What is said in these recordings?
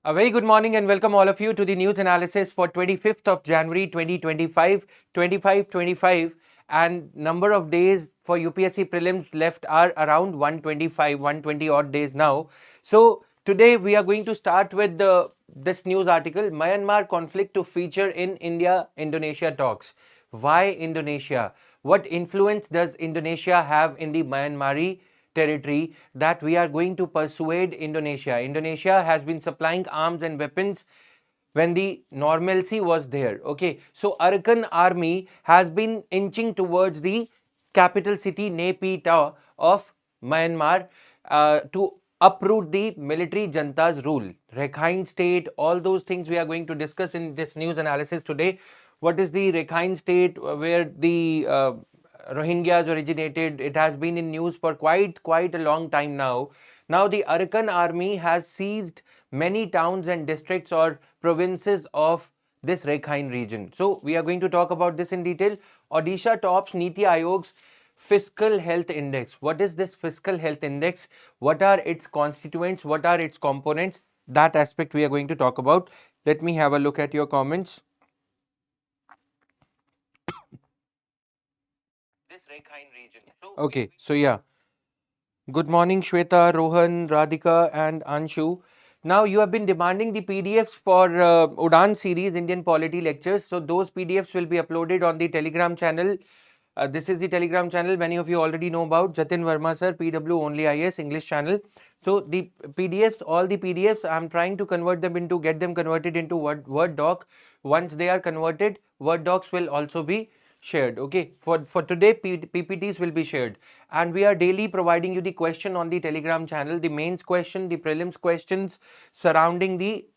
A very good morning and welcome all of you to the news analysis for 25th of January 2025, 25 and number of days for UPSC prelims left are around 125, 120 odd days now. So today we are going to start with this news article, Myanmar conflict to feature in India-Indonesia talks. Why Indonesia? What influence does Indonesia have in the Myanmari territory that we are going to persuade Indonesia? Indonesia has been supplying arms and weapons when the normalcy was there. Okay, so Arakan army has been inching towards the capital city Naypyidaw of Myanmar to uproot the military junta's rule. Rakhine state, all those things we are going to discuss in this news analysis today. What is the Rakhine state where the Rohingyas originated? It has been in news for quite a long time now. Now the Arakan army has seized many towns and districts or provinces of this Rakhine region. So we are going to talk about this in detail. Odisha tops NITI Aayog's fiscal health index. What is this fiscal health index? What are its constituents? What are its components? That aspect we are going to talk about. Let me have a look at your comments. This Rakhine region. Okay, so yeah. Good morning, Shweta, Rohan, Radhika, and Anshu. Now, you have been demanding the PDFs for Udan series, Indian Polity lectures. So, those PDFs will be uploaded on the Telegram channel. This is the Telegram channel many of you already know about. Jatin Verma sir, PW Only IS, English channel. So, the PDFs, all the PDFs, I am trying to convert them into, get them converted into Word doc. Once they are converted, Word docs will also be shared. Okay, for today PPTs will be shared, and we are daily providing you the question on the Telegram channel, the mains question, the prelims questions surrounding the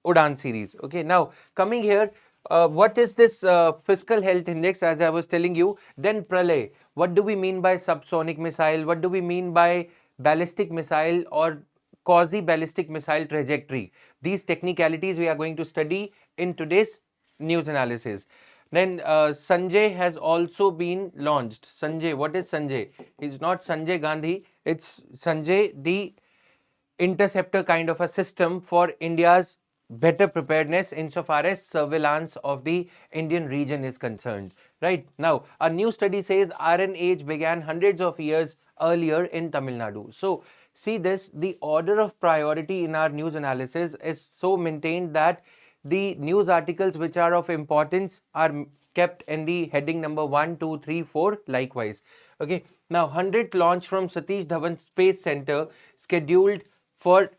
Udan series. Okay, now coming here, what is this fiscal health index? As I was telling you, then Pralay, what do we mean by subsonic missile? What do we mean by ballistic missile or quasi ballistic missile trajectory? These technicalities we are going to study in today's news analysis. Then Sanjay has also been launched. Sanjay, what is Sanjay? It's not Sanjay Gandhi. It's Sanjay, the interceptor kind of a system for India's better preparedness insofar as surveillance of the Indian region is concerned. Right now, a new study says Iron Age began hundreds of years earlier in Tamil Nadu. So, see this, the order of priority in our news analysis is so maintained that the news articles which are of importance are kept in the heading number 1, 2, 3, 4 likewise. Okay, now 100th launch from Satish Dhawan Space Center scheduled for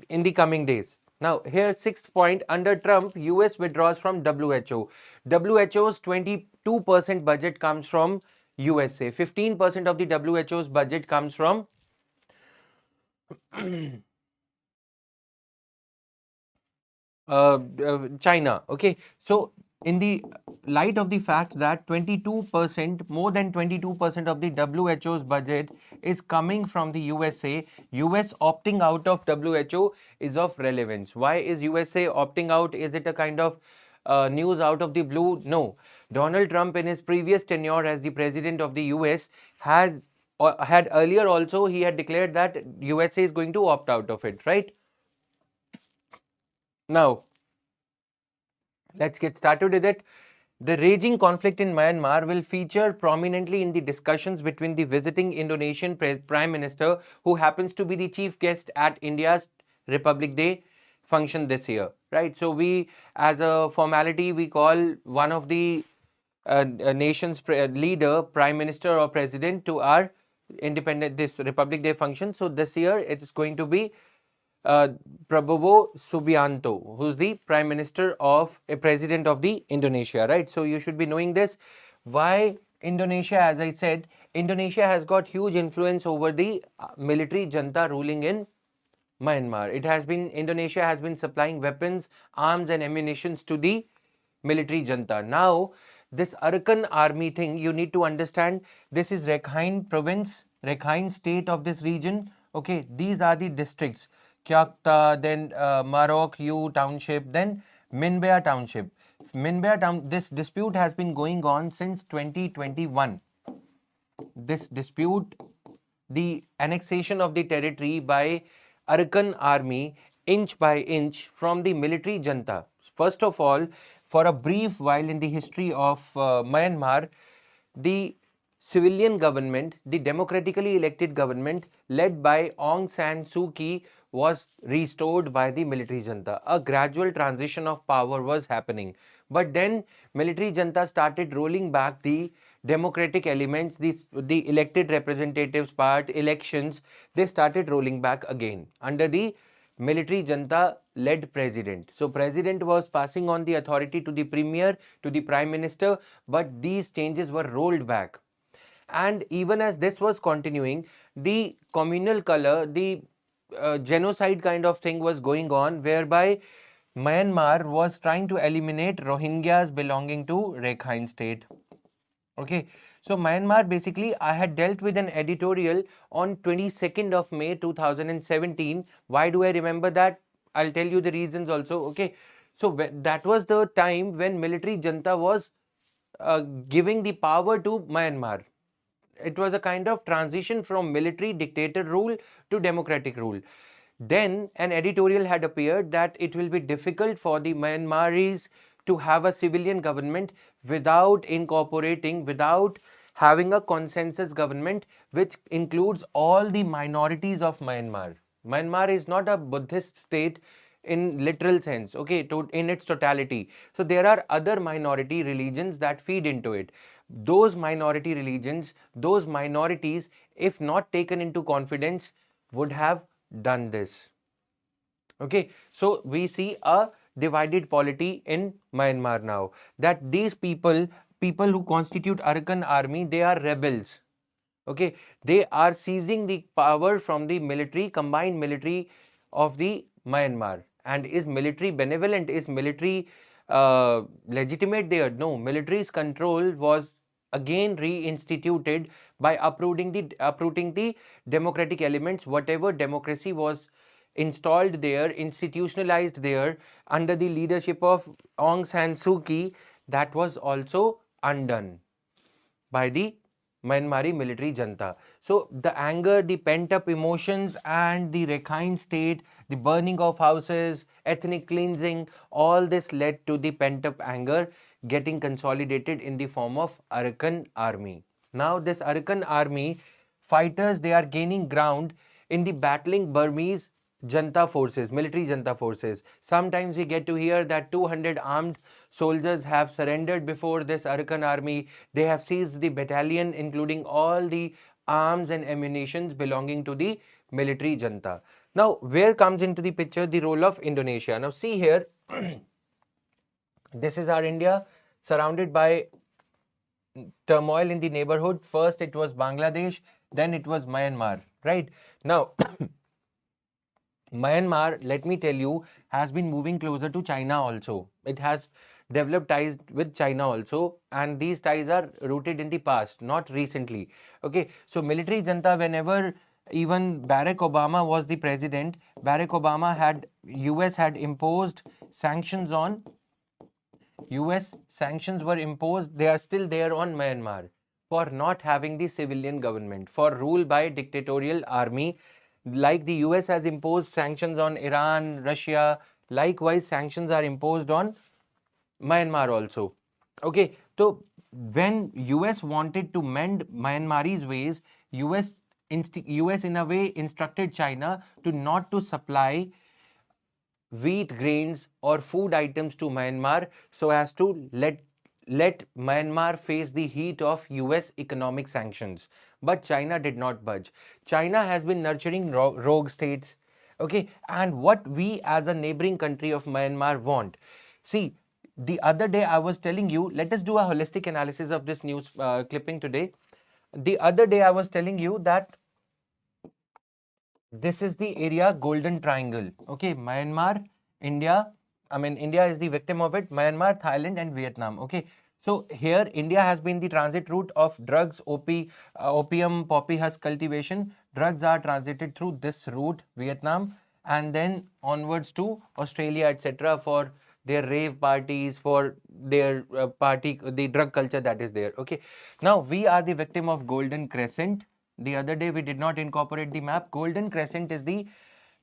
in the coming days. Now here 6th point, under Trump, US withdraws from WHO. WHO's 22% budget comes from USA. 15% of the WHO's budget comes from China. Okay, so in the light of the fact that 22%, more than 22% of the WHO's budget is coming from the USA, US opting out of WHO is of relevance. Why is USA opting out? Is it a kind of news out of the blue? No. Donald Trump in his previous tenure as the president of the US had earlier also he had declared that USA is going to opt out of it, right? Now, let's get started with it. The raging conflict in Myanmar will feature prominently in the discussions between the visiting Indonesian Prime Minister, who happens to be the chief guest at India's Republic Day function this year, right? So we, as a formality, we call one of the nation's leader, Prime Minister or President to our this Republic Day function. So this year it is going to be Prabowo Subianto, who's the Prime Minister of a President of the Indonesia, right? So you should be knowing this. Why Indonesia? As I said, Indonesia has got huge influence over the military junta ruling in Myanmar. Indonesia has been supplying weapons, arms and ammunitions to the military junta. Now, this Arakan army thing, you need to understand, this is Rakhine province, Rakhine state of this region. Okay, these are the districts. 𝐂𝐃𝐃, then Marok U township, then Minbea township. This dispute has been going on since 2021. This dispute, the annexation of the territory by Arakan army inch by inch from the military junta. First of all, for a brief while in the history of Myanmar, the civilian government, the democratically elected government led by Aung San Suu Kyi was restored by the military junta. A gradual transition of power was happening. But then military junta started rolling back the democratic elements, the elected representatives part, elections, they started rolling back again under the military junta led president. So president was passing on the authority to the premier, to the prime minister, but these changes were rolled back. And even as this was continuing, the communal color, the genocide kind of thing was going on, whereby Myanmar was trying to eliminate Rohingyas belonging to Rakhine state. Okay, so Myanmar, basically, I had dealt with an editorial on 22nd of May 2017. Why do I remember that? I'll tell you the reasons also. Okay, so that was the time when military junta was giving the power to Myanmar. It was a kind of transition from military dictator rule to democratic rule. Then an editorial had appeared that it will be difficult for the Myanmaris to have a civilian government without incorporating, without having a consensus government which includes all the minorities of Myanmar. Myanmar is not a Buddhist state in literal sense, okay, in its totality. So there are other minority religions that feed into it. Those minority religions, those minorities, if not taken into confidence, would have done this. Okay, so we see a divided polity in Myanmar now, that these people who constitute Arakan army, they are rebels. Okay, they are seizing the power from the military, combined military of the Myanmar. And is military benevolent? Is military legitimate there? No, military's control was again reinstituted by uprooting the democratic elements. Whatever democracy was installed there, institutionalized there under the leadership of Aung San Suu Kyi, that was also undone by the Myanmari military junta. So the anger, the pent-up emotions, and the Rakhine state, the burning of houses, ethnic cleansing, all this led to the pent-up anger getting consolidated in the form of Arakan army. Now this Arakan army fighters, they are gaining ground in the battling Burmese junta forces, military junta forces. Sometimes we get to hear that 200 armed soldiers have surrendered before this Arakan army. They have seized the battalion, including all the arms and ammunitions belonging to the military junta. Now, where comes into the picture the role of Indonesia? Now, see here, this is our India, surrounded by turmoil in the neighborhood. First, it was Bangladesh, then it was Myanmar, right? Now, Myanmar, let me tell you, has been moving closer to China also. It has developed ties with China also, and these ties are rooted in the past, not recently. Okay, so military junta, whenever even Barack Obama was the president, Barack Obama had, US had imposed sanctions on, US sanctions were imposed, they are still there on Myanmar for not having the civilian government, for rule by dictatorial army. Like the US has imposed sanctions on Iran, Russia, likewise sanctions are imposed on Myanmar also. Okay, so when US wanted to mend Myanmar's ways, US in a way instructed China to not to supply wheat, grains or food items to Myanmar so as to let Myanmar face the heat of US economic sanctions. But China did not budge. China has been nurturing rogue states. Okay, and what we as a neighboring country of Myanmar want. See, the other day I was telling you, let us do a holistic analysis of this news clipping today. The other day I was telling you that this is the area Golden Triangle. Okay, Myanmar, India. I mean, India is the victim of it. Myanmar, Thailand, and Vietnam. Okay, so here India has been the transit route of drugs, opium, poppy husk cultivation. Drugs are transited through this route, Vietnam, and then onwards to Australia, etc. for their rave parties, for their the drug culture that is there. Okay, now we are the victim of Golden Crescent. The other day we did not incorporate the map. Golden Crescent is the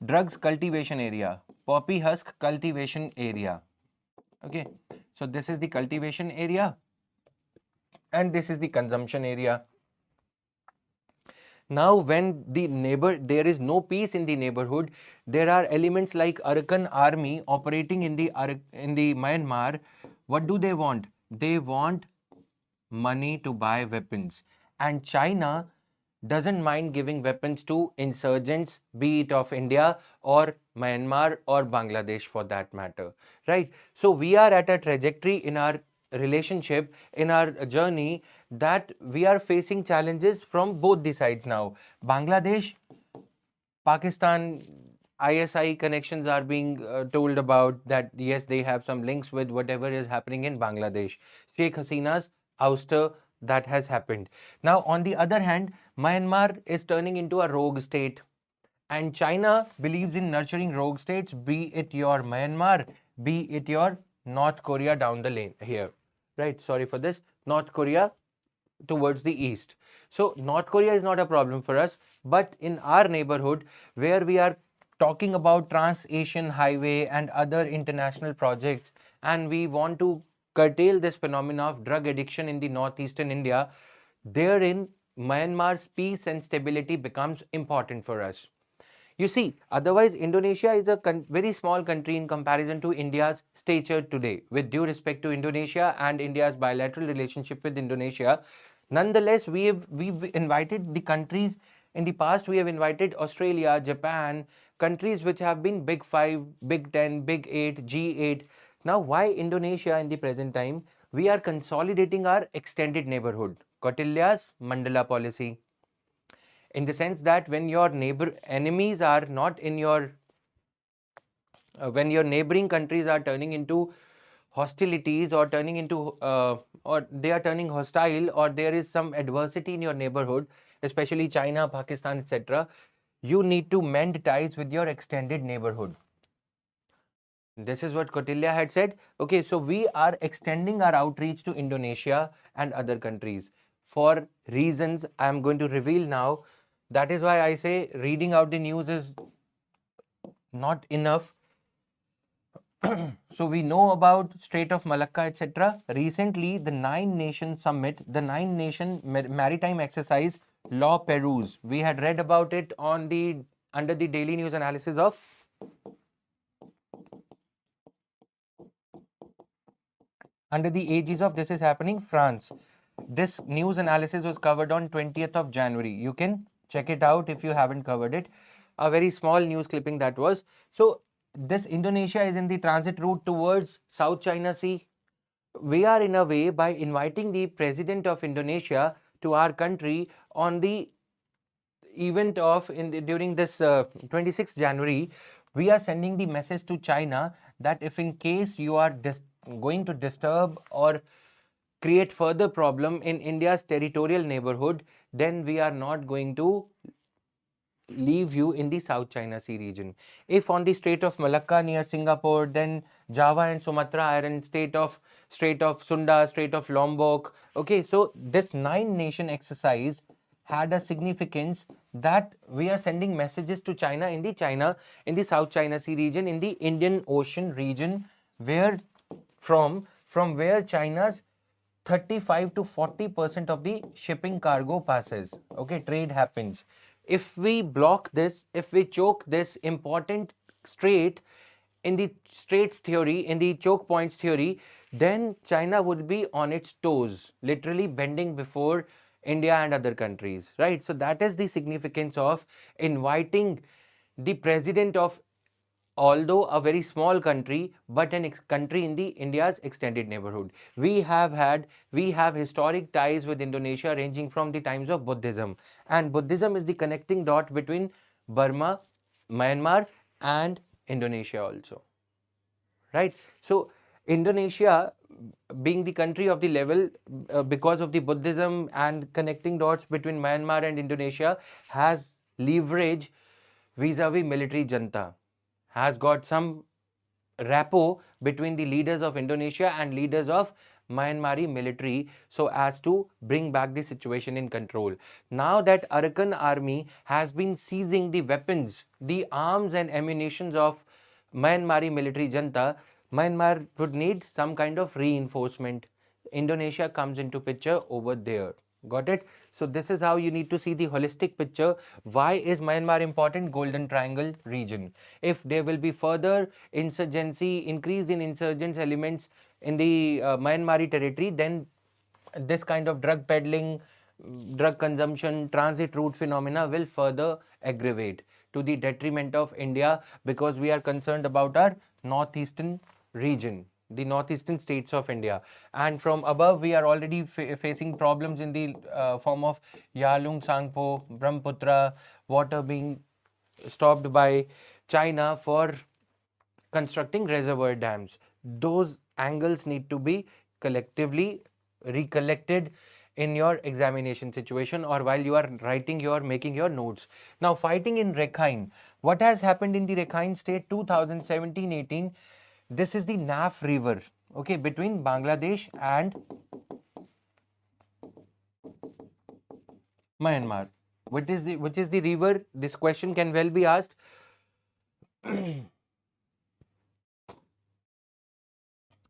drugs cultivation area, poppy husk cultivation area. Okay, so this is the cultivation area and this is the consumption area. Now, when there is no peace in the neighborhood, there are elements like Arakan army operating in the Myanmar. What do they want? They want money to buy weapons, and China doesn't mind giving weapons to insurgents, be it of India or Myanmar or Bangladesh for that matter, right? So we are at a trajectory in our relationship, in our journey, that we are facing challenges from both the sides now. Bangladesh, Pakistan, ISI connections are being told about that, yes, they have some links with whatever is happening in Bangladesh. Sheikh Hasina's ouster, that has happened. Now, on the other hand, Myanmar is turning into a rogue state. And China believes in nurturing rogue states, be it your Myanmar, be it your North Korea down the lane here. Right, sorry for this. North Korea towards the east. So North Korea is not a problem for us, but in our neighborhood, where we are talking about Trans-Asian Highway and other international projects, and we want to curtail this phenomena of drug addiction in the northeastern India, therein Myanmar's peace and stability becomes important for us. You see, otherwise Indonesia is a very small country in comparison to India's stature today. With due respect to Indonesia and India's bilateral relationship with Indonesia, nonetheless, we've invited the countries in the past. We have invited Australia, Japan, countries which have been Big Five, Big 10, Big 8, G8. Now, why Indonesia in the present time? We are consolidating our extended neighborhood. Kautilya's Mandala policy, in the sense that when your enemies are not in your when your neighboring countries are turning into hostilities or turning into or they are turning hostile, or there is some adversity in your neighborhood, especially China, Pakistan, etc., you need to mend ties with your extended neighborhood. This is what Kautilya had said. Okay, so we are extending our outreach to Indonesia and other countries for reasons I am going to reveal now. That is why I say reading out the news is not enough. So we know about Strait of Malacca, etc. Recently, the 9-nation summit, the 9-nation maritime exercise, Law Perus. We had read about it on under the daily news analysis of under the aegis of This Is Happening France. This news analysis was covered on 20th of January. You can check it out if you haven't covered it. A very small news clipping that was. So this Indonesia is in the transit route towards South China Sea. We are in a way, by inviting the president of Indonesia to our country on the event of during this 26th January, we are sending the message to China that if in case you are going to disturb or create further problem in India's territorial neighborhood, then we are not going to leave you in the South China Sea region. If on the Strait of Malacca near Singapore, then Java and Sumatra are in Strait of Sunda, Strait of Lombok. Okay, so this 9-nation exercise had a significance that we are sending messages to China in the South China Sea region, in the Indian Ocean region, where from where China's 35 to 40% of the shipping cargo passes. Okay, trade happens. If we block this, if we choke this important strait in the straits theory, in the choke points theory, then China would be on its toes, literally bending before India and other countries, right? So that is the significance of inviting the president of, although a very small country, but a country in the India's extended neighborhood. We have historic ties with Indonesia ranging from the times of Buddhism, and Buddhism is the connecting dot between Burma, Myanmar and Indonesia also, right? So Indonesia, being the country of the level because of the Buddhism and connecting dots between Myanmar and Indonesia, has leverage vis-a-vis military junta, has got some rapport between the leaders of Indonesia and leaders of Myanmari military so as to bring back the situation in control. Now that Arakan army has been seizing the weapons, the arms and ammunitions of Myanmari military junta, Myanmar would need some kind of reinforcement. Indonesia comes into picture over there. Got it? So this is how you need to see the holistic picture. Why is Myanmar important? Golden Triangle region. If there will be further insurgency, increase in insurgents elements in the Myanmari territory, then this kind of drug peddling, drug consumption, transit route phenomena will further aggravate to the detriment of India, because we are concerned about our northeastern region, the northeastern states of India. And from above, we are already facing problems in the form of Yalung, Sangpo, Brahmaputra, water being stopped by China for constructing reservoir dams. Those angles need to be collectively recollected in your examination situation or while you are writing your making your notes. Now, fighting in Rakhine. What has happened in the Rakhine state 2017-18? This is the Naf River, okay, between Bangladesh and Myanmar. Which is the river? This question can well be asked.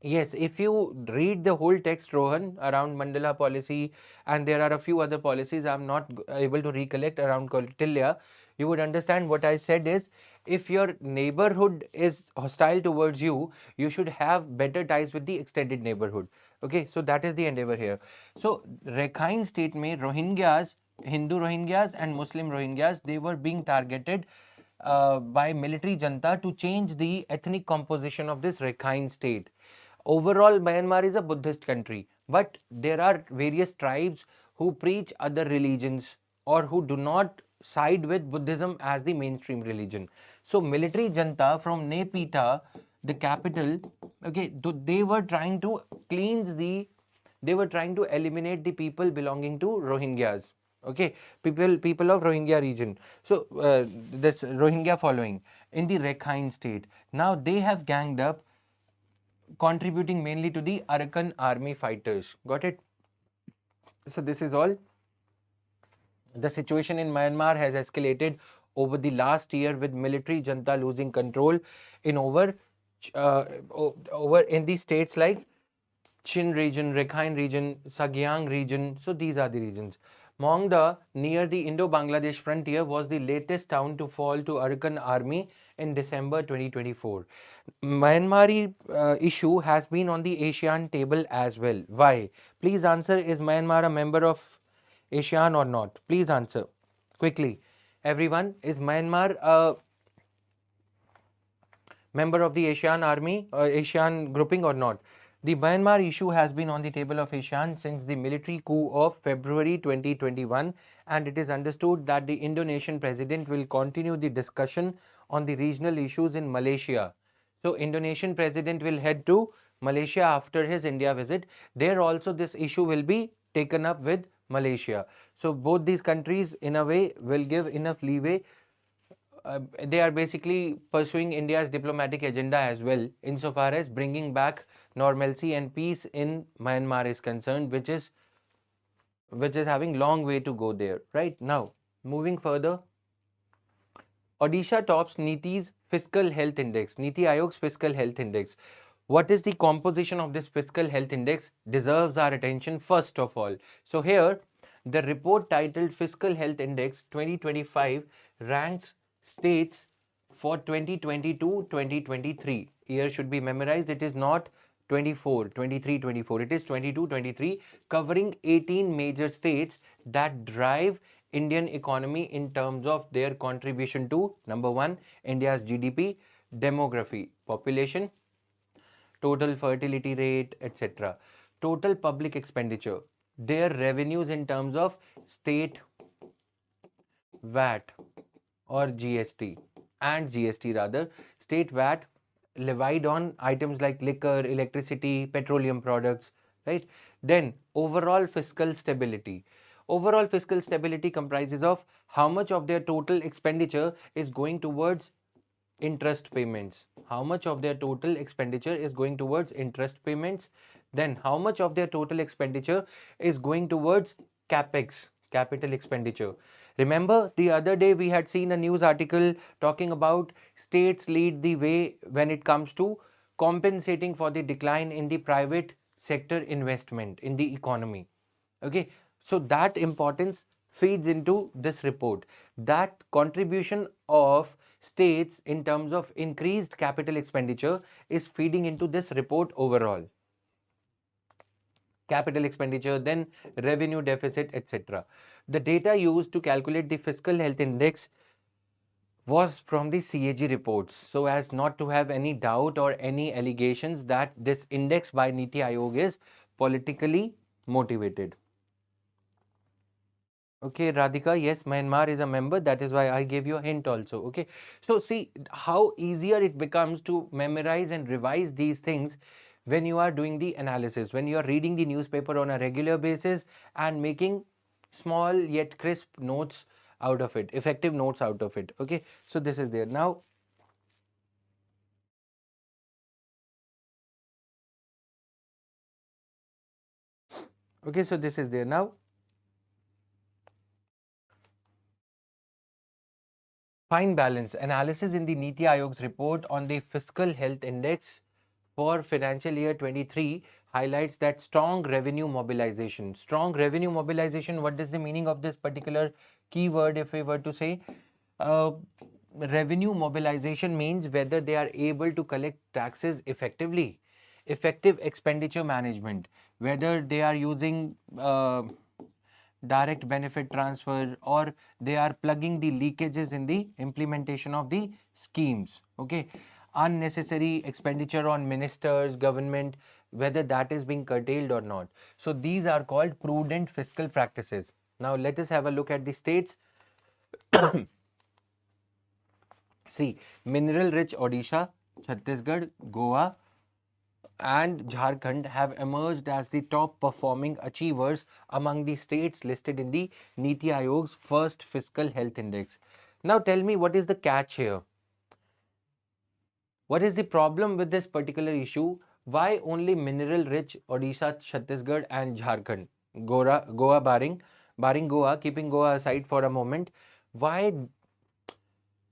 Yes, if you read the whole text, Rohan, around Mandala policy, and there are a few other policies I'm not able to recollect around Kautilya, you would understand what I said is, if your neighborhood is hostile towards you, you should have better ties with the extended neighborhood. Okay, so that is the endeavor here. So, Rakhine state mein Rohingyas, Hindu Rohingyas and Muslim Rohingyas, they were being targeted by military junta to change the ethnic composition of this Rakhine state. Overall, Myanmar is a Buddhist country, but there are various tribes who preach other religions or who do not side with Buddhism as the mainstream religion. So, military junta from Naypyidaw, the capital, okay, they were trying to cleanse the, they were trying to eliminate the people belonging to Rohingyas. Okay, people of Rohingya region. So, this Rohingya following in the Rakhine state. Now, they have ganged up, contributing mainly to the Arakan army fighters. Got it? So this is all. The situation in Myanmar has escalated over the last year, with military junta losing control in over in the states like Chin region, Rakhine region, Sagyang region. So these are the regions. Mongda, near the Indo-Bangladesh frontier, was the latest town to fall to Arakan army in December 2024. Myanmar issue has been on the ASEAN table as well. Why? Please answer. Is Myanmar a member of ASEAN or not? Please answer quickly. Everyone, is Myanmar a member of the ASEAN army or ASEAN grouping or not? The Myanmar issue has been on the table of ASEAN since the military coup of February 2021, and it is understood that the Indonesian president will continue the discussion on the regional issues in Malaysia. So, Indonesian president will head to Malaysia after his India visit. There also this issue will be taken up with Malaysia. So, both these countries in a way will give enough leeway. They are basically pursuing India's diplomatic agenda as well, insofar as bringing back normalcy and peace in Myanmar is concerned, which is having long way to go there. Right now, moving further, Odisha tops NITI's fiscal health index, NITI Aayog's fiscal health index. What is the composition of this fiscal health index deserves our attention first of all. So here, the report titled Fiscal Health Index 2025 ranks states for 2022-2023. Year should be memorized. It is not 24, 23, 24. It is 22, 23, covering 18 major states that drive Indian economy in terms of their contribution to, number one, India's GDP, demography, population, total fertility rate, etc. Total public expenditure, their revenues in terms of state VAT or GST and GST rather, state VAT levied on items like liquor, electricity, petroleum products, right? Then overall fiscal stability. Overall fiscal stability comprises of how much of their total expenditure is going towards interest payments. How much of their total expenditure is going towards interest payments? then how much of their total expenditure is going towards capex, capital expenditure. Remember the other day we had seen a news article talking about states lead the way when it comes to compensating for the decline in the private sector investment in the economy. Okay, so that importance feeds into this report. That contribution of states in terms of increased capital expenditure is feeding into this report overall. Capital expenditure, then revenue deficit, etc. The data used to calculate the fiscal health index was from the CAG reports, so as not to have any doubt or any allegations that this index by NITI Aayog is politically motivated. Okay, Radhika, yes, Myanmar is a member. That is why I gave you a hint also. Okay, so see how easier it becomes to memorize and revise these things when you are doing the analysis, when you are reading the newspaper on a regular basis and making small yet crisp notes out of it, effective notes out of it. Okay, so this is there. Now, okay, so this is there. Now, fine balance analysis in the NITI Aayog's report on the fiscal health index for financial year 23 highlights that strong revenue mobilization. Strong revenue mobilization, what is the meaning of this particular keyword if we were to say? Uh, Revenue mobilization means whether they are able to collect taxes effectively, effective expenditure management, whether they are using direct benefit transfer or they are plugging the leakages in the implementation of the schemes. Okay, unnecessary expenditure on ministers, government, whether that is being curtailed or not. So these are called prudent fiscal practices. Now let us have a look at the states. See, mineral rich Odisha, Chhattisgarh, Goa and Jharkhand have emerged as the top performing achievers among the states listed in the NITI Aayog's first fiscal health index. Now tell me, what is the catch here? What is the problem with this particular issue? Why only mineral rich Odisha, Chhattisgarh and Jharkhand? Goa barring Goa, keeping Goa aside for a moment. Why?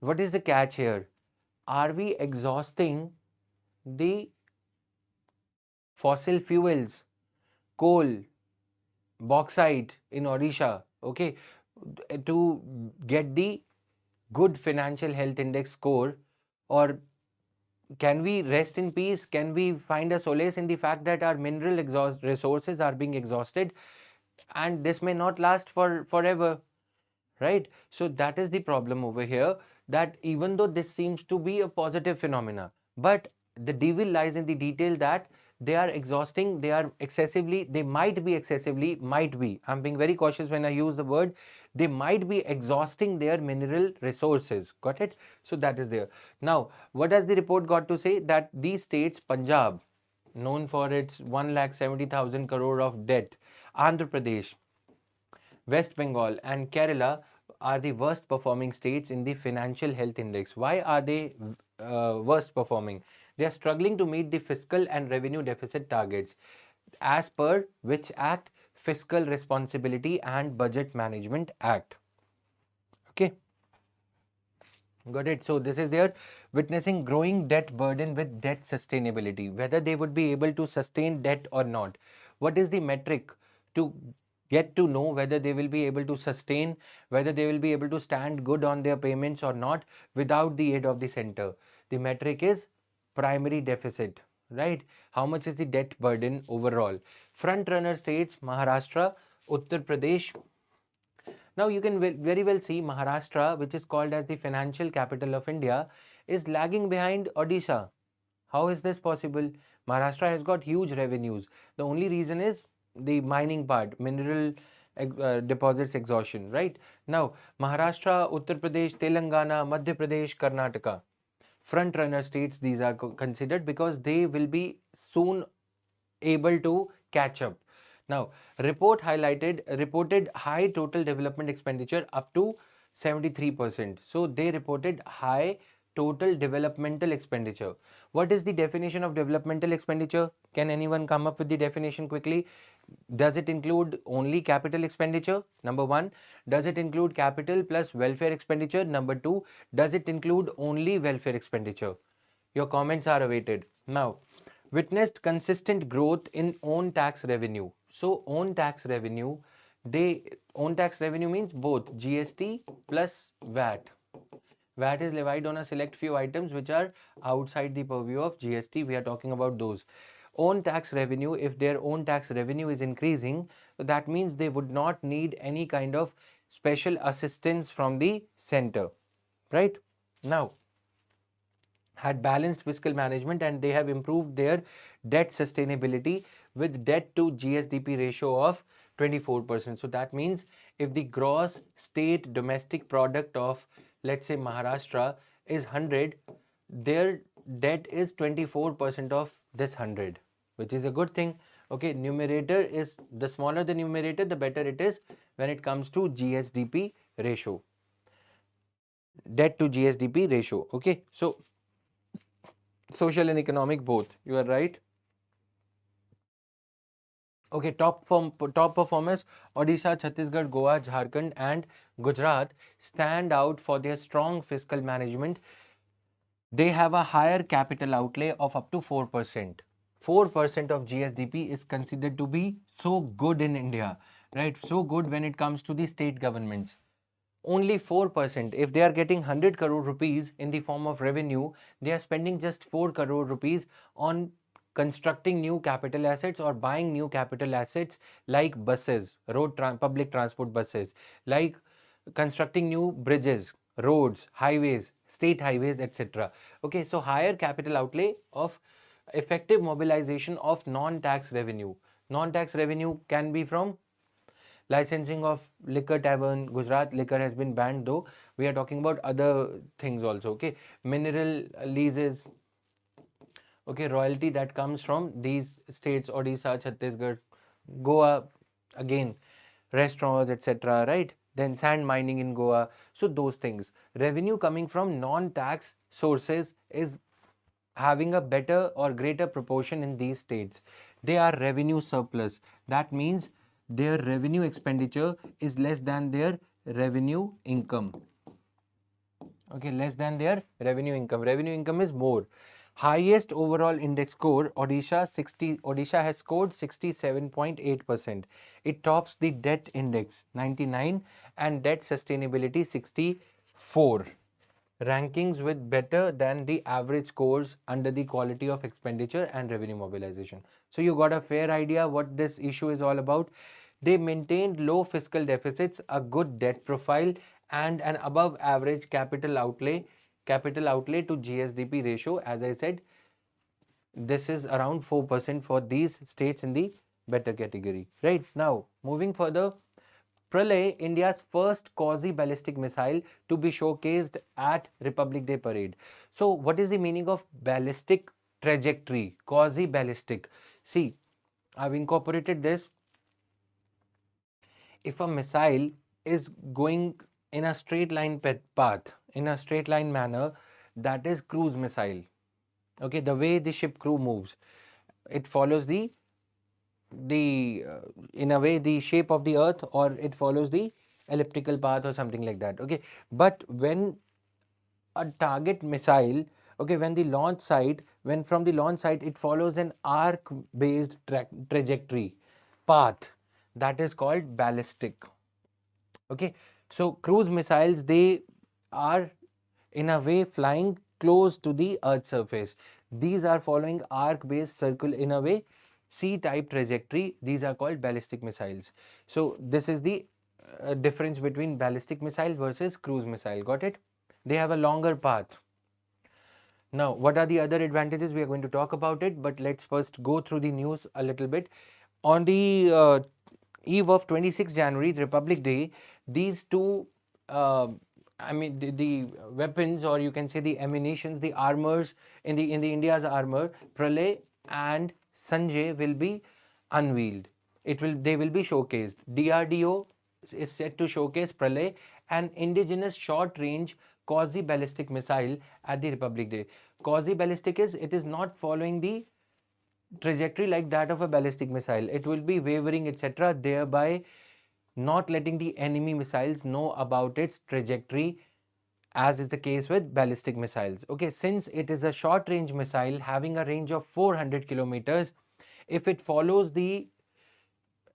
What is the catch here? Are we exhausting the fossil fuels, coal, bauxite in Odisha, okay, to get the good financial health index score? Or can we rest in peace? Can we find a solace in the fact that our mineral resources are being exhausted and this may not last forever, right? So that is the problem over here, that even though this seems to be a positive phenomena, but the devil lies in the detail that they are exhausting, they are excessively, they might be, I'm being very cautious when I use the word, they might be exhausting their mineral resources. Got it? So that is there. Now, what has the report got to say? That these states, Punjab, known for its 1,70,000 crore of debt, Andhra Pradesh, West Bengal and Kerala are the worst performing states in the financial health index. Why are they worst performing? They are struggling to meet the fiscal and revenue deficit targets as per which act? Fiscal Responsibility and Budget Management Act. Okay. Got it. So this is their witnessing growing debt burden with debt sustainability, whether they would be able to sustain debt or not. What is the metric to get to know whether they will be able to sustain, whether they will be able to stand good on their payments or not without the aid of the center? The metric is primary deficit, right? How much is the debt burden overall? Front runner states Maharashtra, Uttar Pradesh. Now you can very well see Maharashtra, which is called as the financial capital of India, is lagging behind Odisha. How is this possible? Maharashtra has got huge revenues. The only reason is the mining part, mineral deposits exhaustion, right? Now, Maharashtra, Uttar Pradesh, Telangana, Madhya Pradesh, Karnataka, front runner states, these are considered because they will be soon able to catch up. Now, reported high total development expenditure up to 73%. So they reported high total developmental expenditure. What is the definition of developmental expenditure? Can anyone come up with the definition quickly? Does it include only capital expenditure? Number one. Does it include capital plus welfare expenditure? Number two. Does it include only welfare expenditure? Your comments are awaited. Now, witnessed consistent growth in own tax revenue. So, own tax revenue means both GST plus VAT. VAT is levied on a select few items which are outside the purview of GST. We are talking about those. Own tax revenue, if their own tax revenue is increasing, that means they would not need any kind of special assistance from the center, right? Now, had balanced fiscal management and they have improved their debt sustainability with debt to GSDP ratio of 24%. So that means if the gross state domestic product of, let's say, Maharashtra is 100, their debt is 24% of this 100, which is a good thing. Okay, numerator is, the smaller the numerator, the better it is when it comes to GSDP ratio, debt to GSDP ratio. Okay, so social and economic both, you are right. Okay, top performers, Odisha, Chhattisgarh, Goa, Jharkhand and Gujarat stand out for their strong fiscal management. They have a higher capital outlay of up to 4%. 4% of GSDP is considered to be so good in India, right? So good when it comes to the state governments. Only 4%. If they are getting 100 crore rupees in the form of revenue, they are spending just 4 crore rupees on constructing new capital assets or buying new capital assets like buses, public transport buses, like constructing new bridges, roads, highways, state highways, etc. Okay, so higher capital outlay of effective mobilization of non-tax revenue. Non-tax revenue can be from licensing of liquor tavern. Gujarat liquor has been banned, though we are talking about other things also. Okay, mineral leases. Okay, royalty that comes from these states, Odisha, Chhattisgarh, Goa, again restaurants, etc., right? Then sand mining in Goa. So those things, revenue coming from non-tax sources is having a better or greater proportion in these states. They are revenue surplus. That means their revenue expenditure is less than their revenue income. Okay, less than their revenue income. Revenue income is more. Highest overall index score, Odisha has scored 67.8%. It tops the debt index 99 and debt sustainability 64. Rankings with better than the average scores under the quality of expenditure and revenue mobilization. So you got a fair idea what this issue is all about. They maintained low fiscal deficits, a good debt profile and an above average capital outlay to GSDP ratio. As I said, this is around 4% for these states in the better category. Right, now moving further, Pralay, India's first quasi-ballistic missile to be showcased at Republic Day Parade. So what is the meaning of ballistic trajectory? Quasi-ballistic. See, I've incorporated this. If a missile is going in a straight line path, in a straight line manner, that is cruise missile. Okay, the way the ship crew moves, it follows the in a way the shape of the earth, or it follows the elliptical path or something like that. Okay, but when a target missile, okay, when from the launch site it follows an arc based trajectory path, that is called ballistic. Okay, so cruise missiles, they are in a way flying close to the earth's surface. These are following arc based circle, in a way C-type trajectory. These are called ballistic missiles. So this is the difference between ballistic missile versus cruise missile. Got it? They have a longer path. Now, what are the other advantages? We are going to talk about it, but let's first go through the news a little bit. On the eve of 26 January, Republic Day, these two, I mean, the weapons, or you can say the ammunitions, the armors in the India's armor, Pralay and Sanjay, will be unveiled. They will be showcased. DRDO is set to showcase Pralay, an indigenous short-range quasi-ballistic missile at the Republic Day. Quasi-ballistic is, it is not following the trajectory like that of a ballistic missile. It will be wavering, etc., thereby not letting the enemy missiles know about its trajectory, as is the case with ballistic missiles. Okay, since it is a short range missile having a range of 400 kilometers, if it follows the,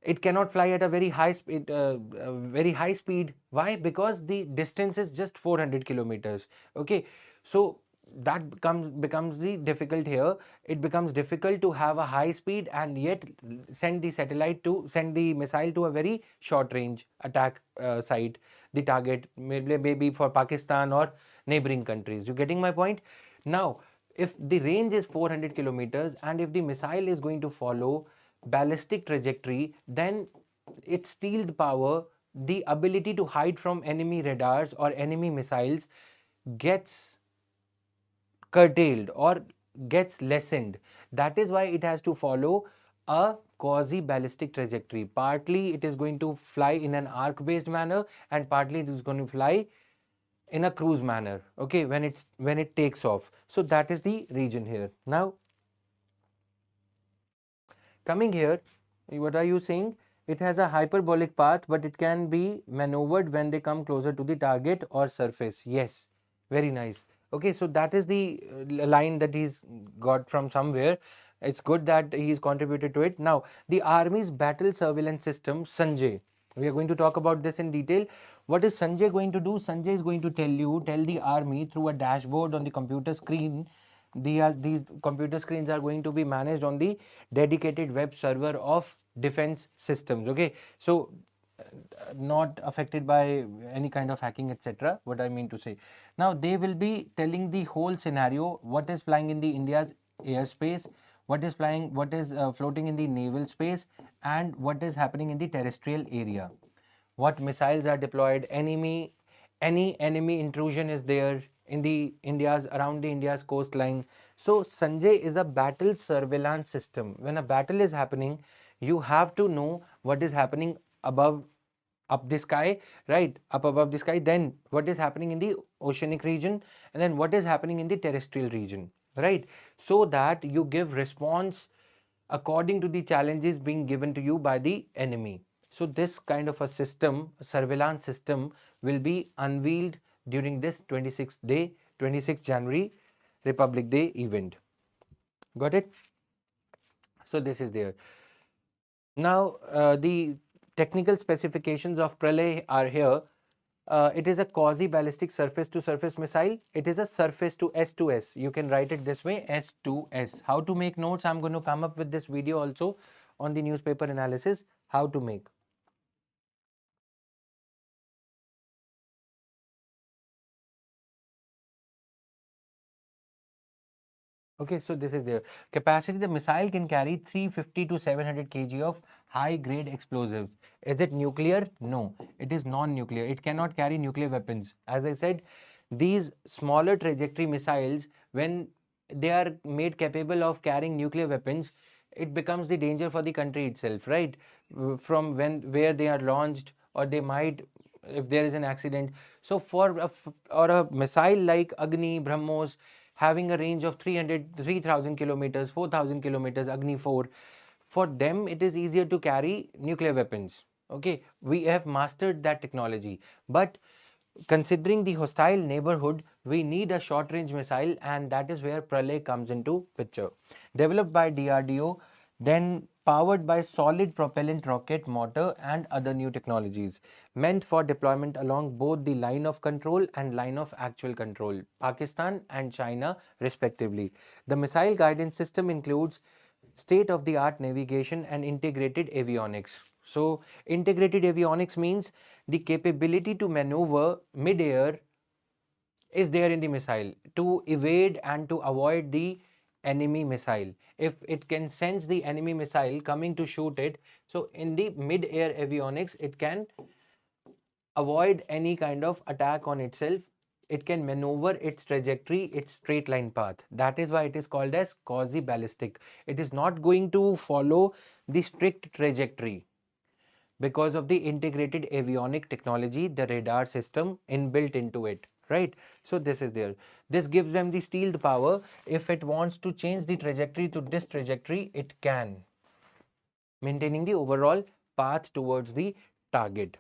it cannot fly at a very high speed. Why? Because the distance is just 400 kilometers. Okay, so that becomes the difficult here. It becomes difficult to have a high speed and yet send the missile to a very short range attack site, the target maybe for Pakistan or neighboring countries. You getting my point? Now, if the range is 400 kilometers and if the missile is going to follow ballistic trajectory, then its stealth power, the ability to hide from enemy radars or enemy missiles, gets curtailed or gets lessened. That is why it has to follow a quasi-ballistic trajectory. Partly it is going to fly in an arc-based manner and partly it is going to fly in a cruise manner, okay, when it takes off. So that is the region here. Now, coming here, what are you saying? It has a hyperbolic path, but it can be maneuvered when they come closer to the target or surface. Yes, very nice. Okay, so that is the line that he's got from somewhere. It's good that he's contributed to it. Now, the Army's battle surveillance system, Sanjay. We are going to talk about this in detail. What is Sanjay going to do? Sanjay is going to tell the Army through a dashboard on the computer screen. These computer screens are going to be managed on the dedicated web server of defense systems. Okay, so not affected by any kind of hacking, etc. What I mean to say, now they will be telling the whole scenario: what is flying in the India's airspace, what is floating in the naval space, and what is happening in the terrestrial area, what missiles are deployed, any enemy intrusion is there in the around the India's coastline. So Sanjay is a battle surveillance system. When a battle is happening, you have to know what is happening up the sky, right, up above the sky, then what is happening in the oceanic region, and then what is happening in the terrestrial region, right, so that you give response according to the challenges being given to you by the enemy. So this kind of a system, surveillance system, will be unveiled during this 26th January Republic Day event. Got it? So this is there. Now the technical specifications of Pralay are here. It is a quasi-ballistic surface-to-surface missile. It is a surface to S. You can write it this way, S. How to make notes? I'm going to come up with this video also on the newspaper analysis, how to make. Okay, so this is there. Capacity: the missile can carry 350 to 700 kg of high-grade explosives. Is it nuclear? No, it is non-nuclear. It cannot carry nuclear weapons. As I said, these smaller trajectory missiles, when they are made capable of carrying nuclear weapons, it becomes the danger for the country itself, right? From where they are launched, or they might, if there is an accident. So for a missile like Agni, BrahMos, having a range of 3,000 kilometers, 4,000 kilometers, Agni 4, for them it is easier to carry nuclear weapons. Okay, we have mastered that technology, but considering the hostile neighborhood, we need a short range missile, and that is where Pralay comes into picture. Developed by DRDO, then powered by solid propellant rocket motor and other new technologies, meant for deployment along both the line of control and line of actual control, Pakistan and China respectively. The missile guidance system includes state-of-the-art navigation and integrated avionics. So integrated avionics means the capability to maneuver mid-air is there in the missile to evade and to avoid the enemy missile. If it can sense the enemy missile coming to shoot it, so in the mid-air avionics, it can avoid any kind of attack on itself. It can maneuver its trajectory, its straight line path. That is why it is called as quasi-ballistic. It is not going to follow the strict trajectory because of the integrated avionic technology, the radar system inbuilt into it. right? So this is there. This gives them the stealth power. If it wants to change the trajectory to this trajectory, it can, maintaining the overall path towards the target.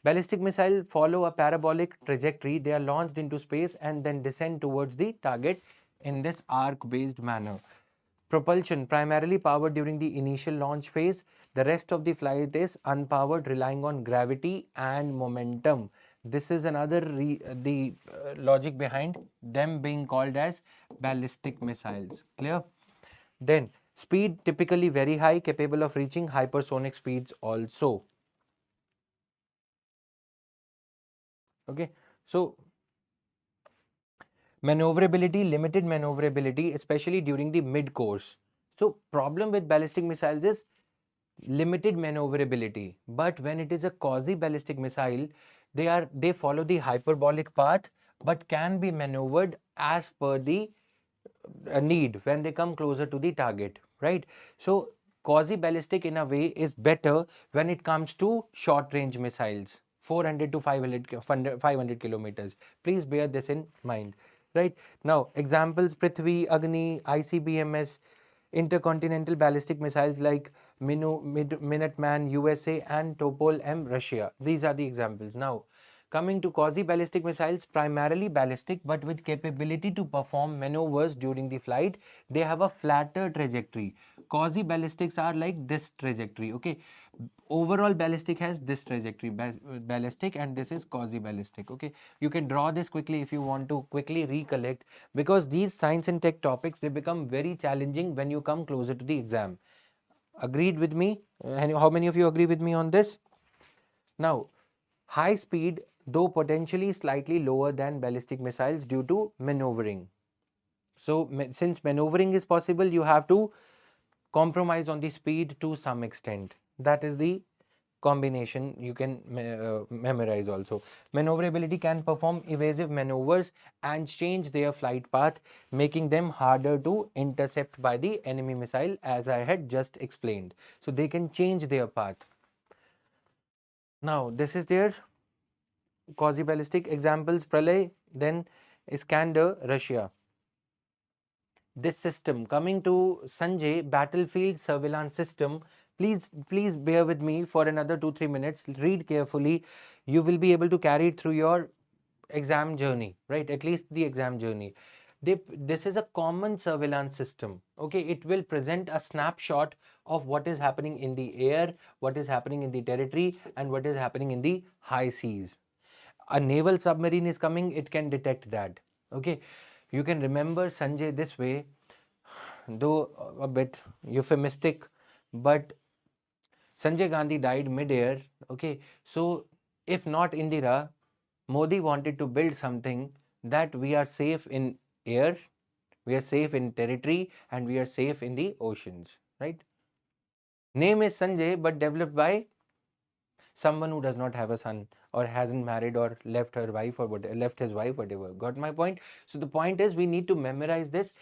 Ballistic missiles follow a parabolic trajectory. They are launched into space and then descend towards the target in this arc-based manner. Propulsion primarily powered during the initial launch phase. The rest of the flight is unpowered, relying on gravity and momentum. This is another logic behind them being called as ballistic missiles. Clear? Then speed typically very high, capable of reaching hypersonic speeds also. Okay, so maneuverability, limited maneuverability, especially during the mid course. So problem with ballistic missiles is limited maneuverability, but when it is a quasi-ballistic missile, they follow the hyperbolic path, but can be maneuvered as per the need when they come closer to the target, right? So quasi-ballistic in a way is better when it comes to short-range missiles, 400 to 500 kilometers. Please bear this in mind, right? Now, examples: Prithvi, Agni, ICBMs, intercontinental ballistic missiles like Minuteman, USA, and Topol M, Russia. These are the examples. Now, coming to quasi-ballistic missiles, primarily ballistic but with capability to perform maneuvers during the flight. They have a flatter trajectory. Quasi-ballistics are like this trajectory, okay? Overall ballistic has this trajectory, ballistic, and this is quasi-ballistic, okay? You can draw this quickly if you want to quickly recollect, because these science and tech topics, they become very challenging when you come closer to the exam. Agreed with me? And how many of you agree with me on this? Now, high speed, though potentially slightly lower than ballistic missiles due to maneuvering. So, since maneuvering is possible, you have to compromise on the speed to some extent. That is the combination you can memorize also. Maneuverability can perform evasive maneuvers and change their flight path, making them harder to intercept by the enemy missile, as I had just explained. So, they can change their path. Now, this is their quasi-ballistic examples: Pralay, then Iskander, Russia. This system, coming to Sanjay, battlefield surveillance system. Please bear with me for another 2-3 minutes. Read carefully. You will be able to carry it through your exam journey, right? At least the exam journey. This is a common surveillance system. Okay, it will present a snapshot of what is happening in the air, what is happening in the territory, and what is happening in the high seas. A naval submarine is coming, it can detect that. Okay, you can remember Sanjay this way, though a bit euphemistic, but Sanjay Gandhi died mid-air. Okay, so if not Indira, Modi wanted to build something that we are safe in air, we are safe in territory, and we are safe in the oceans, right? Name is Sanjay, but developed by someone who does not have a son or hasn't married or left her wife or whatever, left his wife, whatever. Got my point? So the point is, we need to memorize this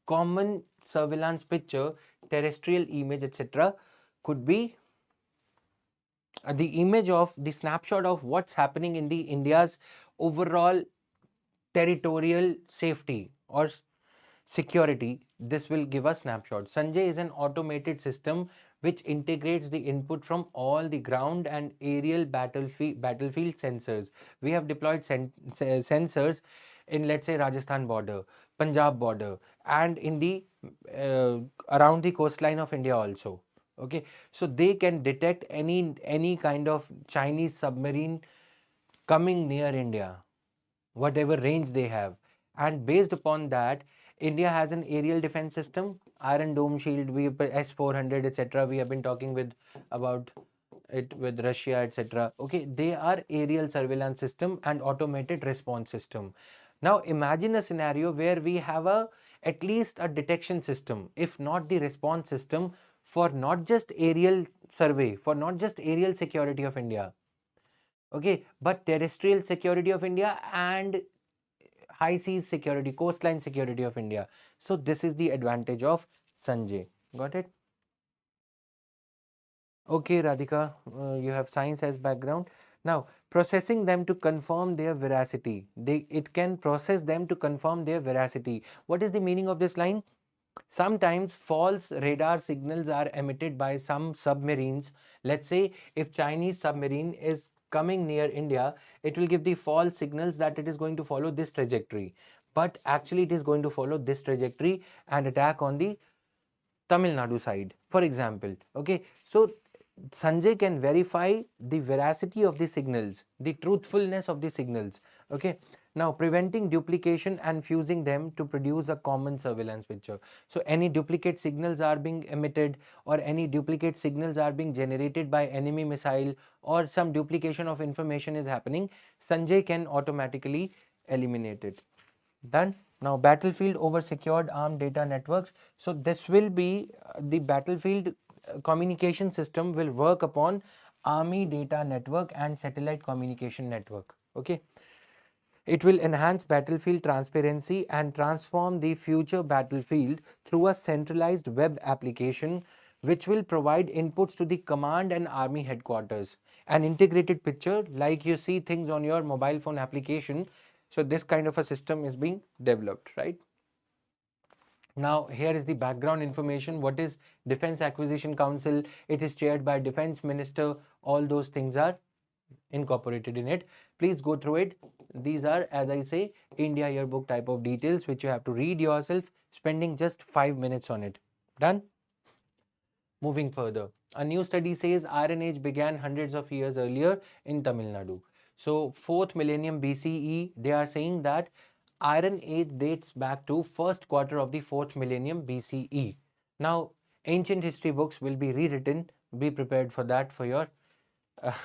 common surveillance picture, terrestrial image, etc. Could be the image of the snapshot of what's happening in the India's overall territorial safety or security. This will give a snapshot. Sanjay is an automated system which integrates the input from all the ground and aerial battlefield sensors. We have deployed sensors in, let's say, Rajasthan border, Punjab border, and in the around the coastline of India also. Okay, so they can detect any kind of Chinese submarine coming near India, whatever range they have, and based upon that, India has an aerial defense system, Iron Dome shield, S-400, etc. We have been talking about it with Russia, etc. Okay, they are aerial surveillance system and automated response system. Now imagine a scenario where we have at least a detection system, if not the response system, for not just aerial survey, for not just aerial security of India, okay, but terrestrial security of India and high seas security, coastline security of India. So this is the advantage of Sanjay. Got it? Okay, Radhika, you have science as background. Now, processing them to confirm their veracity. It can process them to confirm their veracity. What is the meaning of this line? Sometimes false radar signals are emitted by some submarines. Let's say if Chinese submarine is coming near India, it will give the false signals that it is going to follow this trajectory. But actually it is going to follow this trajectory and attack on the Tamil Nadu side, for example. Okay, so Sanjay can verify the veracity of the signals, the truthfulness of the signals. Okay, now preventing duplication and fusing them to produce a common surveillance picture. So any duplicate signals are being emitted or any duplicate signals are being generated by enemy missile or some duplication of information is happening, Sanjay can automatically eliminate it. Done. Now battlefield over secured armed data networks. So this will be the battlefield communication system will work upon army data network and satellite communication network. Okay. It will enhance battlefield transparency and transform the future battlefield through a centralized web application which will provide inputs to the command and army headquarters. An integrated picture like you see things on your mobile phone application. So this kind of a system is being developed, right? Now here is the background information. What is Defense Acquisition Council? It is chaired by Defense Minister. All those things are incorporated in it. Please go through it. These are, as I say, India yearbook type of details which you have to read yourself, spending just 5 minutes on it. Done? Moving further, a new study says Iron Age began hundreds of years earlier in Tamil Nadu. So 4th millennium BCE, they are saying that Iron Age dates back to first quarter of the 4th millennium BCE. Now, ancient history books will be rewritten. Be prepared for that for your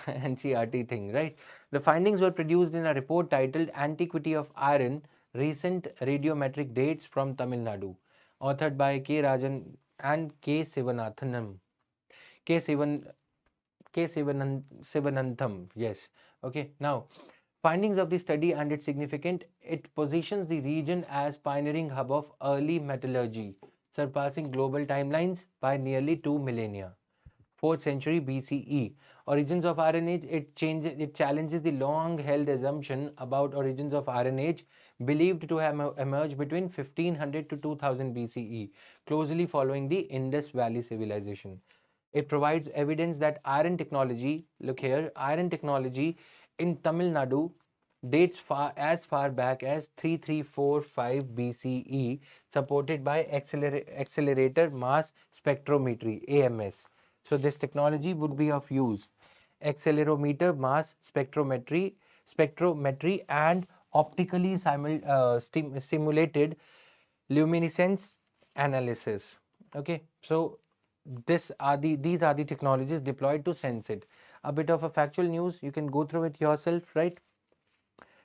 NCRT thing, right? The findings were produced in a report titled Antiquity of Iron, Recent Radiometric Dates from Tamil Nadu, authored by K. Rajan and K. Sivanathanam. Sivanantham, yes. Okay, now findings of the study and its significance. It positions the region as pioneering hub of early metallurgy, surpassing global timelines by nearly 2 millennia. 4th century BCE. Origins of Iron Age, it challenges the long-held assumption about origins of Iron Age, believed to have emerged between 1500 to 2000 BCE, closely following the Indus Valley civilization. It provides evidence that iron technology, look here, iron technology in Tamil Nadu dates as far back as 3345 BCE, supported by accelerator mass spectrometry, AMS. So this technology would be of use. Accelerometer mass spectrometry and optically simulated luminescence analysis. Okay, so these are the technologies deployed to sense it. A bit of a factual news, you can go through it yourself, right?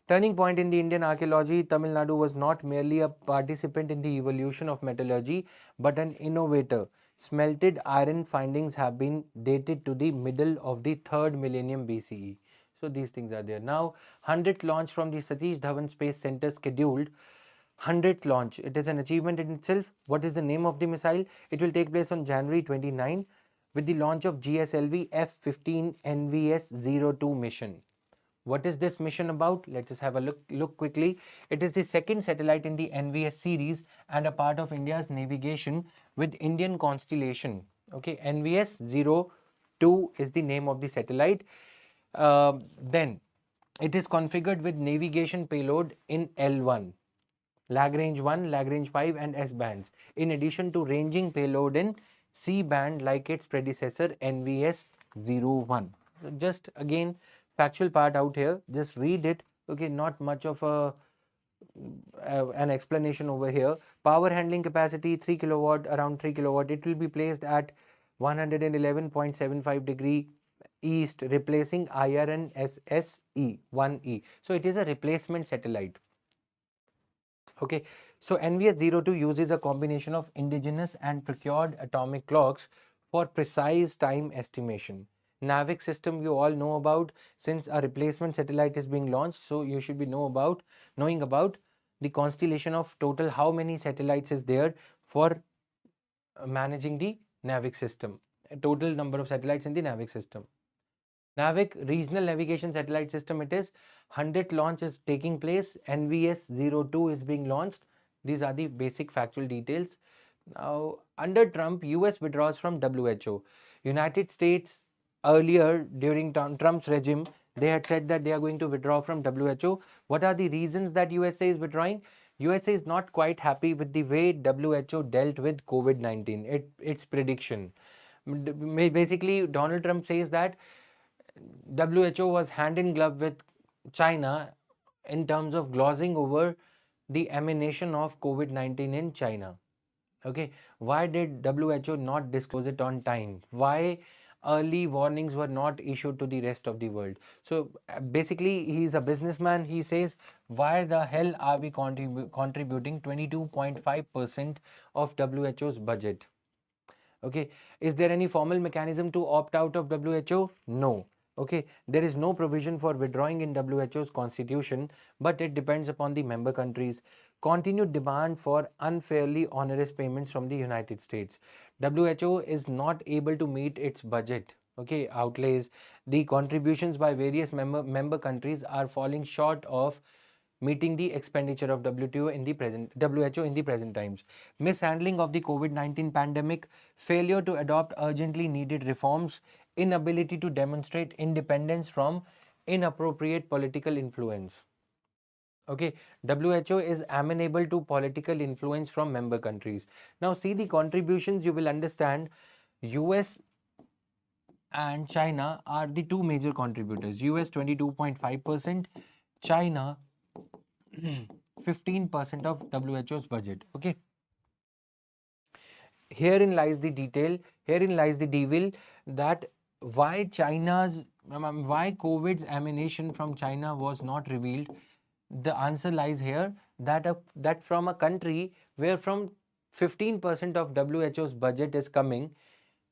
Turning point in the Indian archaeology, Tamil Nadu was not merely a participant in the evolution of metallurgy, but an innovator. Smelted iron findings have been dated to the middle of the 3rd millennium BCE. So these things are there. Now, 100th launch from the Satish Dhawan Space Center scheduled. 100th launch. It is an achievement in itself. What is the name of the missile? It will take place on January 29 with the launch of GSLV F-15 NVS-02 mission. What is this mission about? Let's just have a look quickly. It is the second satellite in the NVS series and a part of India's navigation with Indian constellation. Okay, NVS-02 is the name of the satellite. Then it is configured with navigation payload in L1, Lagrange 1, Lagrange 5 and S bands, in addition to ranging payload in C band like its predecessor NVS-01. Just again, factual part out here, just read it. Okay, not much of an explanation over here. Power handling capacity 3 kilowatt, around 3 kilowatt. It will be placed at 111.75 degree east, replacing IRNSSE 1E. So it is a replacement satellite. Okay, so NVS-02 uses a combination of indigenous and procured atomic clocks for precise time estimation. NAVIC system you all know about, since a replacement satellite is being launched, so you should be knowing about the constellation of total how many satellites is there for managing the NAVIC system, a total number of satellites in the NAVIC system. NAVIC regional navigation satellite system, it is 100th launch is taking place. NVS-02 is being launched. These are the basic factual details. Now, under Trump, US withdraws from WHO. United States earlier during Trump's regime, they had said that they are going to withdraw from WHO. What are the reasons that USA is withdrawing? USA is not quite happy with the way WHO dealt with COVID-19. Its prediction. Basically, Donald Trump says that WHO was hand in glove with China in terms of glossing over the emanation of COVID-19 in China. Okay, why did WHO not disclose it on time? Why early warnings were not issued to the rest of the world? So basically, he's a businessman. He says, why the hell are we contributing 22.5% of WHO's budget? Okay, is there any formal mechanism to opt out of WHO? No. Okay, there is no provision for withdrawing in WHO's constitution, but it depends upon the member countries. Continued demand for unfairly onerous payments from the United States. WHO is not able to meet its budget. Okay, outlays. The contributions by various member countries are falling short of meeting the expenditure of WHO in the present times. Mishandling of the COVID-19 pandemic, failure to adopt urgently needed reforms, inability to demonstrate independence from inappropriate political influence. Okay, WHO is amenable to political influence from member countries. Now see the contributions, you will understand US and China are the two major contributors. US 22.5%, China 15% of WHO's budget. Okay. Herein lies the detail, herein lies the devil, that why why COVID's emanation from China was not revealed. The answer lies here, that from a country where from 15% of WHO's budget is coming,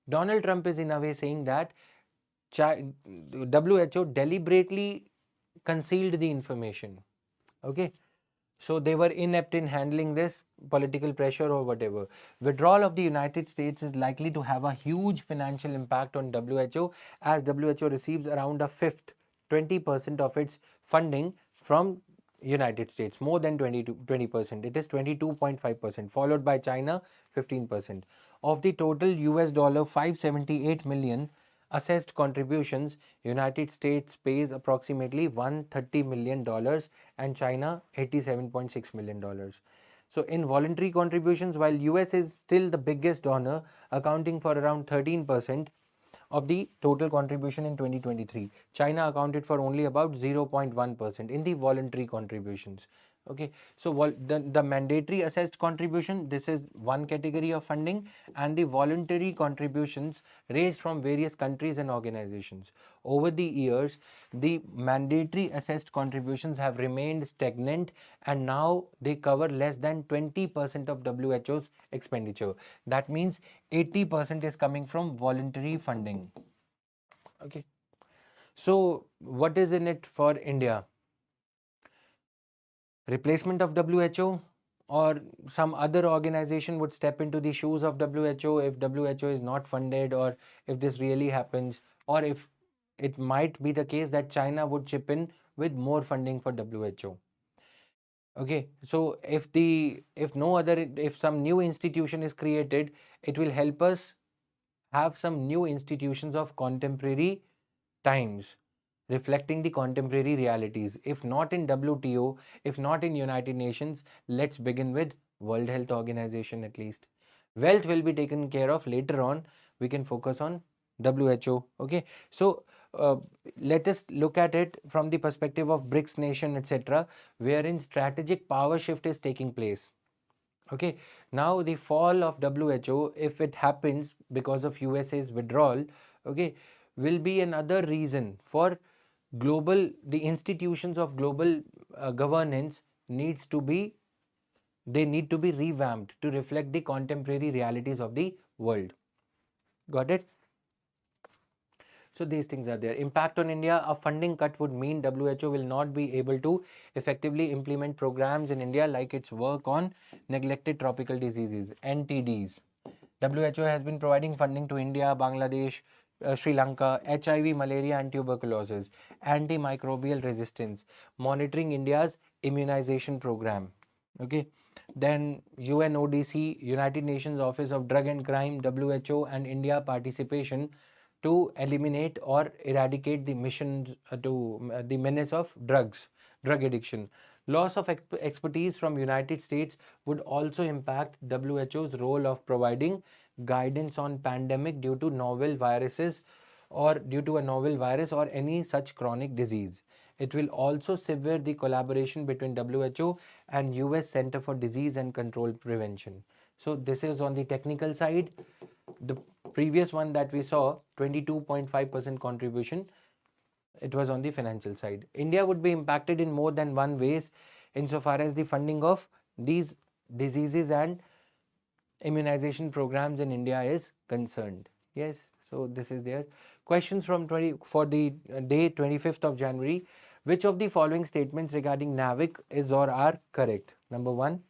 Donald Trump is in a way saying that WHO deliberately concealed the information. Okay. So they were inept in handling this political pressure or whatever. Withdrawal of the United States is likely to have a huge financial impact on WHO, as WHO receives around a fifth, 20% of its funding from United States, more than 20%. It is 22.5%, followed by China 15%. Of the total US dollar 578 million assessed contributions, United States pays approximately $130 million and China $87.6 million. So in voluntary contributions, while US is still the biggest donor, accounting for around 13% of the total contribution in 2023, China accounted for only about 0.1% in the voluntary contributions. Okay, so the mandatory assessed contribution, this is one category of funding, and the voluntary contributions raised from various countries and organizations. Over the years, the mandatory assessed contributions have remained stagnant, and now they cover less than 20% of WHO's expenditure. That means 80% is coming from voluntary funding. Okay, so what is in it for India? Replacement of WHO, or some other organization would step into the shoes of WHO if WHO is not funded, or if this really happens, or if it might be the case that China would chip in with more funding for WHO. Okay, so if some new institution is created, it will help us have some new institutions of contemporary times, reflecting the contemporary realities. If not in WTO, if not in United Nations, let's begin with World Health Organization at least. Wealth will be taken care of later on. We can focus on WHO. Okay, so let us look at it from the perspective of BRICS nation, etc., wherein strategic power shift is taking place. Okay, now the fall of WHO, if it happens because of USA's withdrawal, okay, will be another reason for the institutions of global governance need to be revamped to reflect the contemporary realities of the world. Got it? So these things are there. Impact on India, a funding cut would mean WHO will not be able to effectively implement programs in India like its work on neglected tropical diseases, NTDs. WHO has been providing funding to India, Bangladesh, Sri Lanka, HIV, malaria and tuberculosis, antimicrobial resistance, monitoring India's immunization program. Okay. Then UNODC, United Nations Office of Drug and Crime, WHO and India participation to eliminate or eradicate the mission to the menace of drug addiction. Loss of expertise from United States would also impact WHO's role of providing guidance on pandemic due to novel viruses or due to a novel virus or any such chronic disease. It will also sever the collaboration between WHO and US Center for Disease and Control Prevention. So this is on the technical side. The previous one that we saw, 22.5% contribution, it was on the financial side. India would be impacted in more than one ways insofar as the funding of these diseases and immunization programs in India is concerned. Yes, so this is there. Questions from for the day 25th of January. Which of the following statements regarding NAVIC is or are correct? Number 1.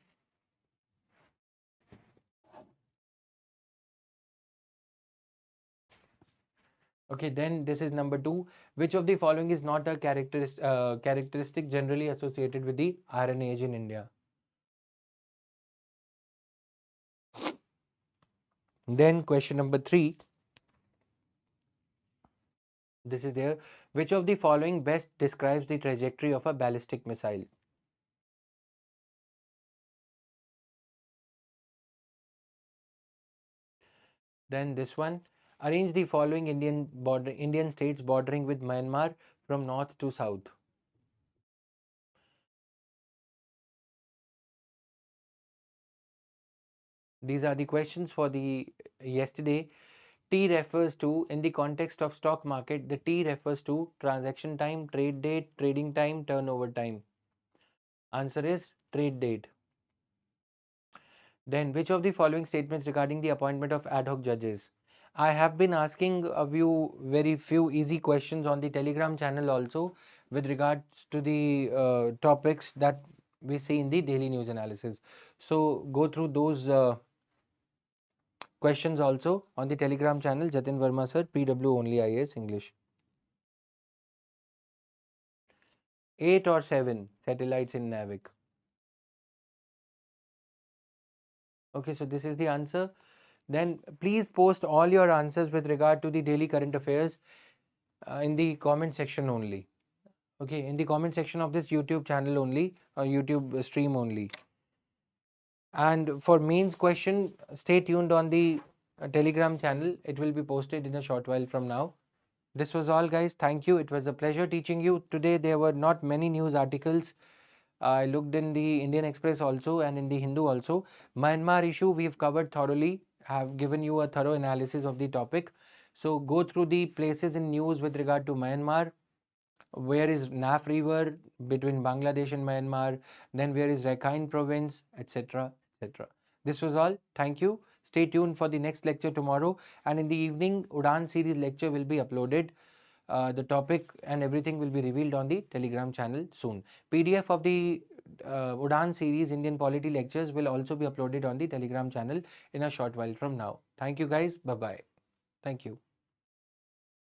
Okay, then this is number 2. Which of the following is not a characteristic generally associated with the Iron Age in India? Then question number 3. This is there. Which of the following best describes the trajectory of a ballistic missile? Then this one. Arrange the following Indian states bordering with Myanmar from north to south. These are the questions for the yesterday. T refers to, in the context of stock market, the T refers to transaction time, trade date, trading time, turnover time. Answer is trade date. Then which of the following statements regarding the appointment of ad hoc judges? I have been asking very few easy questions on the Telegram channel also with regards to the topics that we see in the daily news analysis. So go through those questions also on the Telegram channel, Jatin Verma sir, PW only IAS English. 8 or 7 satellites in NAVIC. Okay, so this is the answer. Then please post all your answers with regard to the daily current affairs in the comment section only. Okay, in the comment section of this YouTube channel only, or YouTube stream only. And for mains question, stay tuned on the Telegram channel. It will be posted in a short while from now. This was all, guys. Thank you. It was a pleasure teaching you. Today there were not many news articles. I looked in the Indian Express also and in the Hindu also. Myanmar issue we have covered thoroughly. Have given you a thorough analysis of the topic. So go through the places in news with regard to Myanmar. Where is Naf River between Bangladesh and Myanmar? Then where is Rakhine Province, etc., etc. This was all. Thank you. Stay tuned for the next lecture tomorrow. And in the evening, Udan series lecture will be uploaded. The topic and everything will be revealed on the Telegram channel soon. PDF of the Udan series Indian Polity lectures will also be uploaded on the Telegram channel in a short while from now. Thank you guys. Bye-bye. Thank you.